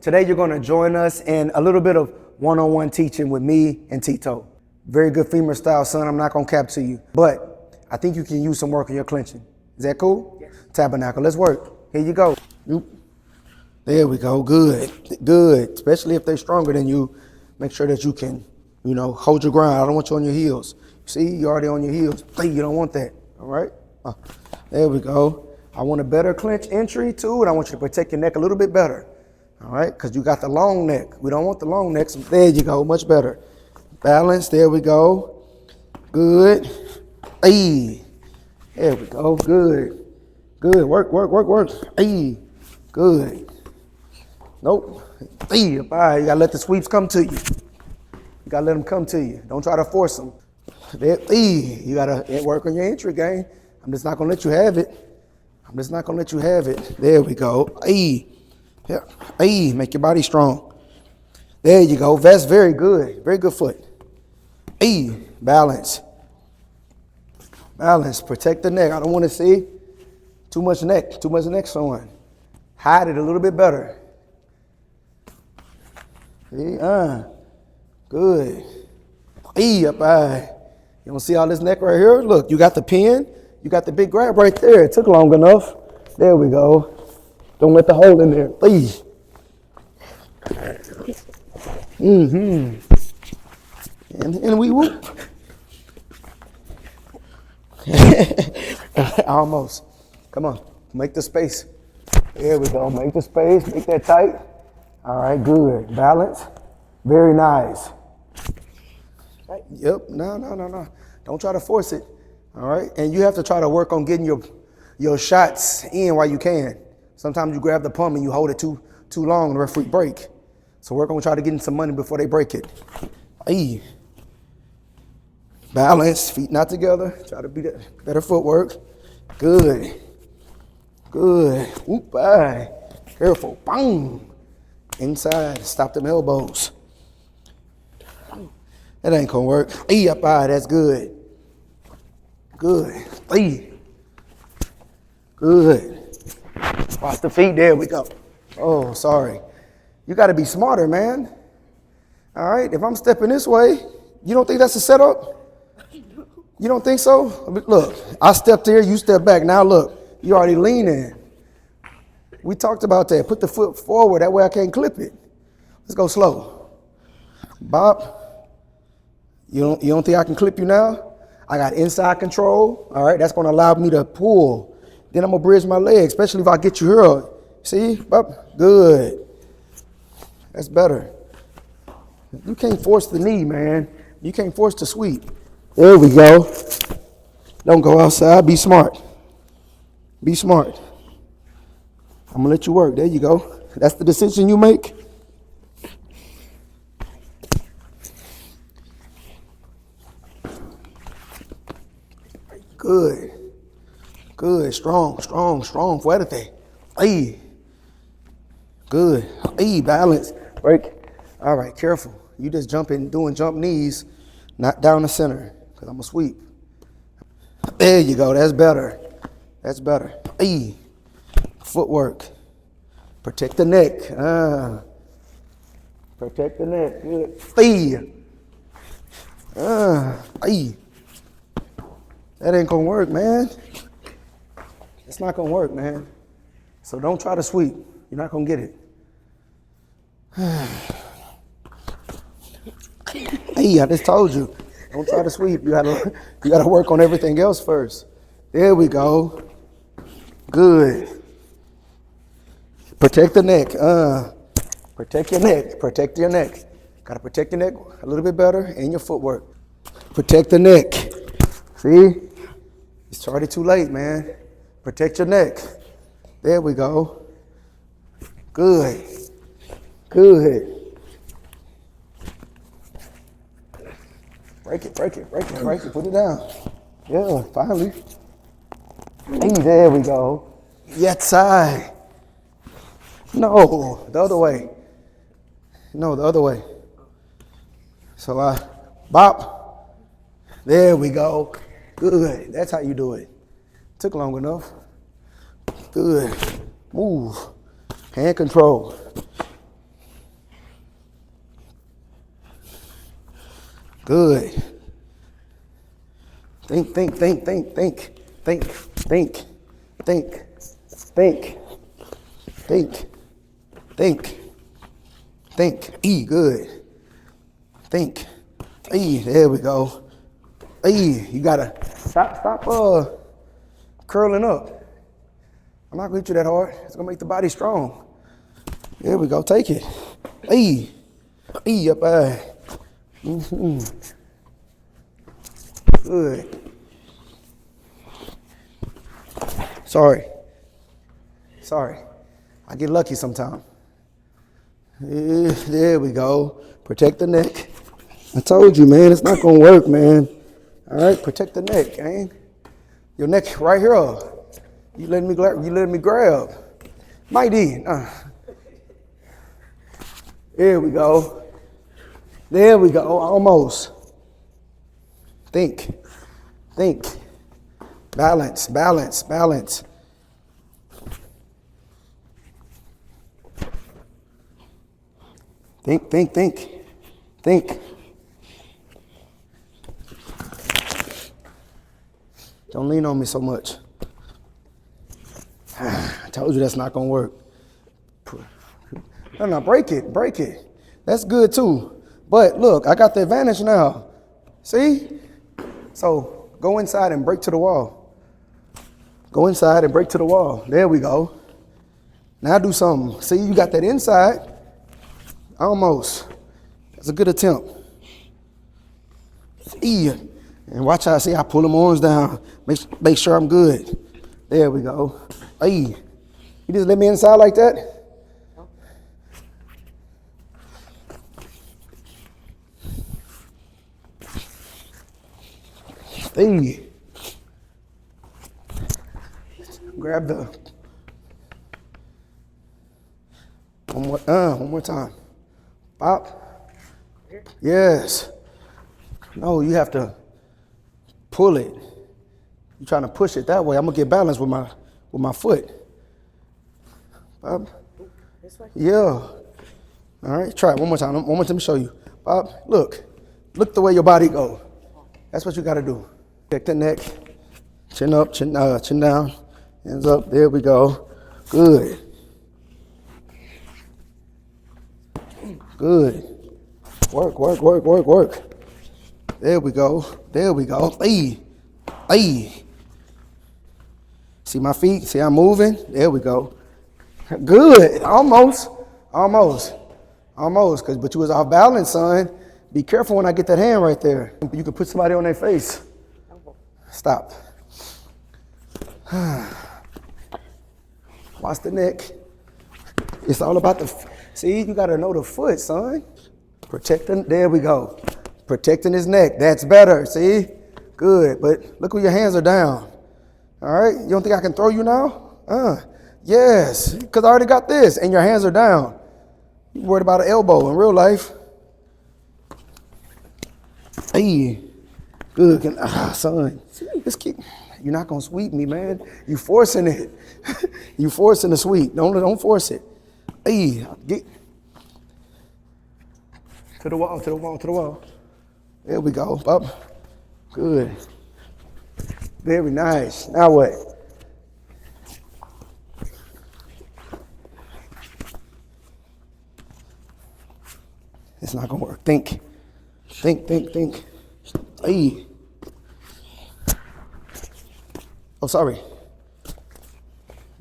Today you're going to join us in a little bit of one-on-one teaching with me and Tito. Very good femur style, son. I'm not going to cap to you, but I think you can use some work on your clinching. Is that cool? Yes. Tabernacle, let's work. Here you go. There we go. Good. Good. Especially if they're stronger than you, make sure that you can, hold your ground. I don't want you on your heels. See, you're already on your heels. You don't want that. All right? There we go. I want a better clinch entry too, and I want you to protect your neck a little bit better. All right? Because you got the long neck. We don't want the long neck. So there you go. Much better. Balance. There we go. Good. Hey. There we go. Good. Good. Work, work, work, work. Hey. Good. Nope. Hey. Bye. You got to let the sweeps come to you. You got to let them come to you. Don't try to force them. There. Hey. You got to work on your entry game. I'm just not going to let you have it. I'm just not going to let you have it. There we go. Hey. Yeah. Hey. Make your body strong. There you go. That's very good. Very good foot. Hey. Balance. Balance. Protect the neck. I don't want to see too much neck. Too much neck showing. Hide it a little bit better. See? Good. Hey. Up high. You don't see all this neck right here? Look, you got the pin. You got the big grab right there. It took long enough. There we go. Don't let the hole in there. Please. And we whoop. Almost. Come on. Make the space. There we go. Make the space. Make that tight. All right. Good. Balance. Very nice. Yep. No. Don't try to force it. All right. And you have to try to work on getting your shots in while you can. Sometimes you grab the pump and you hold it too long and the referee break. So work on try to get in some money before they break it. Hey. Balance, feet not together. Try to be better footwork. Good. Good. Whoop, bye. Careful. Boom. Inside. Stop them elbows. That ain't gonna work. Hey, up high. That's good. Good. Hey. Good. Watch the feet. There we go. Oh, sorry. You got to be smarter, man. All right. If I'm stepping this way, you don't think that's a setup? You don't think so? Look, I stepped here, you step back. Now look, you already leaning. We talked about that. Put the foot forward. That way I can't clip it. Let's go slow. Bob, you don't think I can clip you now? I got inside control. All right. That's going to allow me to pull. Then I'm going to bridge my legs, especially if I get you here. See? Bob? Good. That's better. You can't force the knee, man. You can't force the sweep. There we go. Don't go outside. Be smart. Be smart. I'm going to let you work. There you go. That's the decision you make. Good. Good. Strong. Fuerte. Hey. Good. Hey. Balance. Break. All right. Careful. You just jumping, doing jump knees, not down the center. Because I'm going to sweep. There you go. That's better. That's better. Hey. Footwork. Protect the neck. Protect the neck. Good. Hey. Hey. That ain't going to work, man. It's not going to work, man. So don't try to sweep. You're not going to get it. Hey, I just told you. Don't try to sweep. You gotta work on everything else first. There we go. Good. Protect the neck. Protect your neck. Protect your neck. Gotta protect your neck a little bit better and your footwork. Protect the neck. See? It's already too late, man. Protect your neck. There we go. Good. Good. Break it. Put it down. Yeah, finally. Hey, there we go. Yes, side. No, the other way. No, the other way. So bop. There we go. Good. That's how you do it. Took long enough. Good. Move. Hand control. Good. Think, think, think, think, think, think, think, think, think, think, think, think. E, good. Think. E, there we go. E, you gotta stop curling up. I'm not gonna hit you that hard. It's gonna make the body strong. There we go, take it. E, E up high. Good. Sorry. I get lucky sometimes. There we go. Protect the neck. I told you, man, it's not gonna work, man. All right, protect the neck, gang. Your neck right here. You letting me grab. Mighty. There we go. There we go. Almost. Think. Balance. Think. Don't lean on me so much. I told you that's not gonna work. No, break it. That's good too. But look, I got the advantage now. See? So go inside and break to the wall. There we go. Now do something. See, you got that inside. Almost. That's a good attempt. E. And watch how I pull them arms down. Make sure I'm good. There we go. E. You just let me inside like that? E. Grab the one more time. Pop. Yes. No, you have to pull it. You're trying to push it that way. I'm gonna get balance with my foot. Pop. This way? Yeah. All right, try it one more time. One more time to show you. Pop, look the way your body go. That's what you gotta do. Check the neck, chin up, chin down, hands up. There we go. Good. Work. There we go. Hey. See my feet? See I'm moving? There we go. Good. Almost. But you was off balance, son. Be careful when I get that hand right there. You can put somebody on their face. Stop. Watch the neck. It's all about see, you gotta know the foot, son. There we go. Protecting his neck, that's better, see? Good, but look where your hands are down. All right, you don't think I can throw you now? Yes, because I already got this, and your hands are down. You worried about an elbow in real life. Hey, good, son. This kick, you're not gonna sweep me, man. You forcing it. You forcing the sweep. Don't force it. Hey, get to the wall. There we go. Up. Good. Very nice. Now what? It's not gonna work. Think. Hey. Oh, sorry.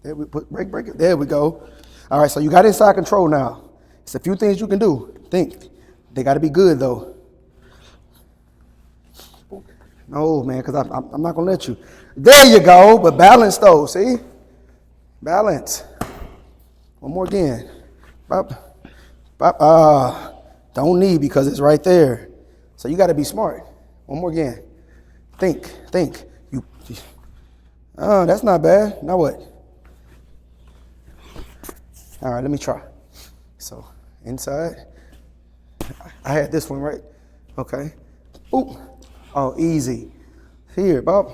There we break it. There we go. All right, so you got inside control now. It's a few things you can do. Think. They got to be good though. No, man, because I'm not gonna let you. There you go. But balance though. See? Balance. One more again. Bop. Don't need because it's right there. So you got to be smart. One more again. Think. That's not bad. Now what? All right, let me try. So inside. I had this one right. Okay. Oop. Oh, easy. Here, Bob.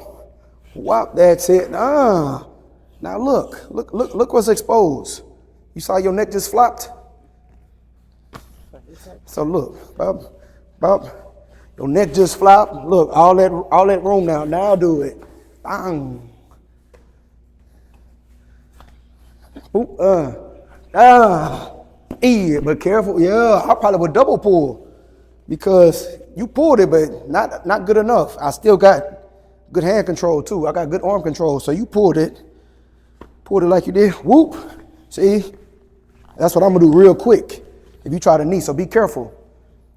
Whop. That's it. Now look what's exposed. You saw your neck just flopped. So look, Bob. Your neck just flop. Look, all that room now. Now do it. Bang. Oop, but careful. Yeah, I probably would double pull because you pulled it, but not good enough. I still got good hand control too. I got good arm control. So you pulled it like you did. Whoop. See, that's what I'm gonna do real quick. If you try to knee, so be careful.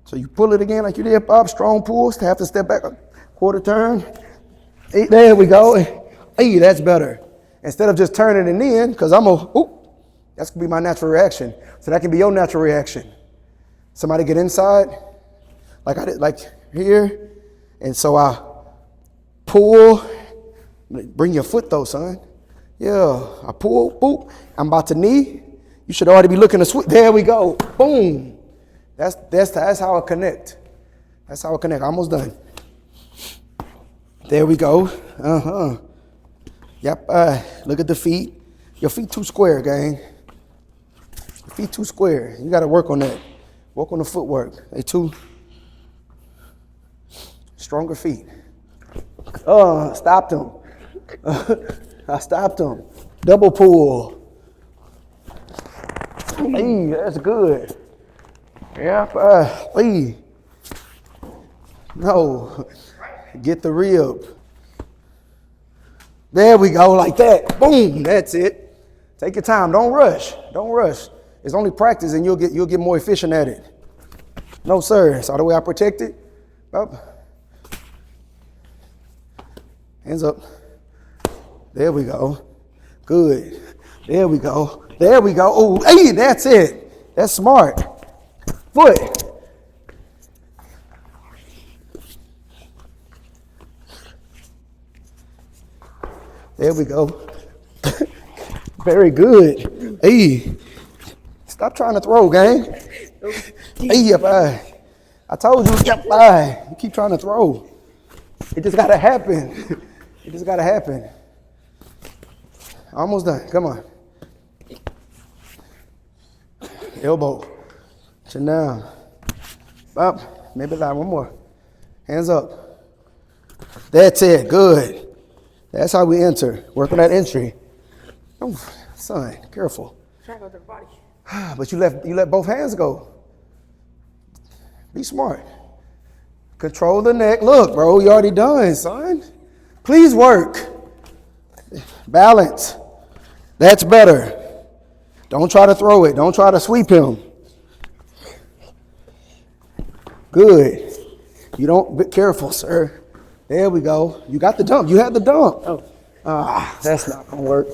So you pull it again like you did, Bob. Strong pulls. Have to step back a quarter turn. Hey, there we go. Hey, that's better. Instead of just turning it in, because that's gonna be my natural reaction. So that can be your natural reaction. Somebody get inside, like I did, like here, and so I pull. Bring your foot though, son. Yeah, I pull, boop. I'm about to knee. You should already be looking to switch. There we go. Boom. That's how I connect. That's how I connect. Almost done. There we go. Yep. Look at the feet. Your feet too square, gang. Your feet too square. You got to work on that. Work on the footwork. They too stronger feet. Stopped him. I stopped him. Double pull. Hey, that's good. Yeah, hey. No, get the rib. There we go, like that. Boom, that's it. Take your time. Don't rush. Don't rush. It's only practice, and you'll get more efficient at it. No, sir. So the way I protect it. Up. Hands up. There we go. Good. There we go. There we go. Oh, hey, that's it. That's smart. Foot. There we go. Very good. Hey, stop trying to throw, gang. Hey, I told you, you keep trying to throw. It just gotta happen. It just gotta happen. Almost done. Come on. Elbow. Chin down. Up. Maybe like one more. Hands up. That's it. Good. That's how we enter. Work on that entry. Oh, son, careful. Try to go to the body. But you let both hands go. Be smart. Control the neck. Look, bro, you already done, son. Please work. Balance. That's better. Don't try to throw it. Don't try to sweep him. Good. You don't, be careful, sir. There we go. You got the dump. You had the dump. Oh. That's not going to work.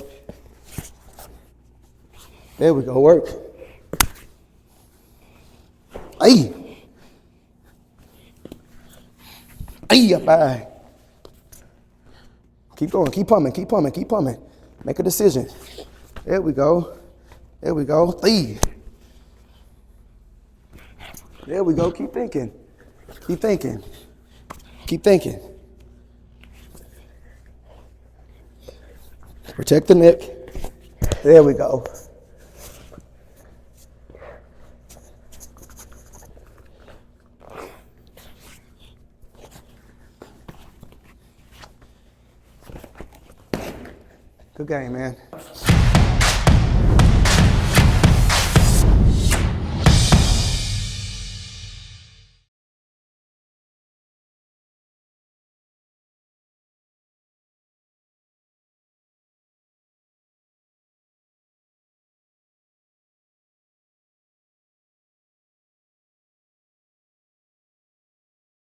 There we go. Work. Hey. Hey, bye. Keep going. Keep pumping. Keep pumping. Keep pumping. Make a decision. There we go. There we go. Hey. There we go. Keep thinking. Keep thinking. Keep thinking. Protect the neck. There we go. Good game, man.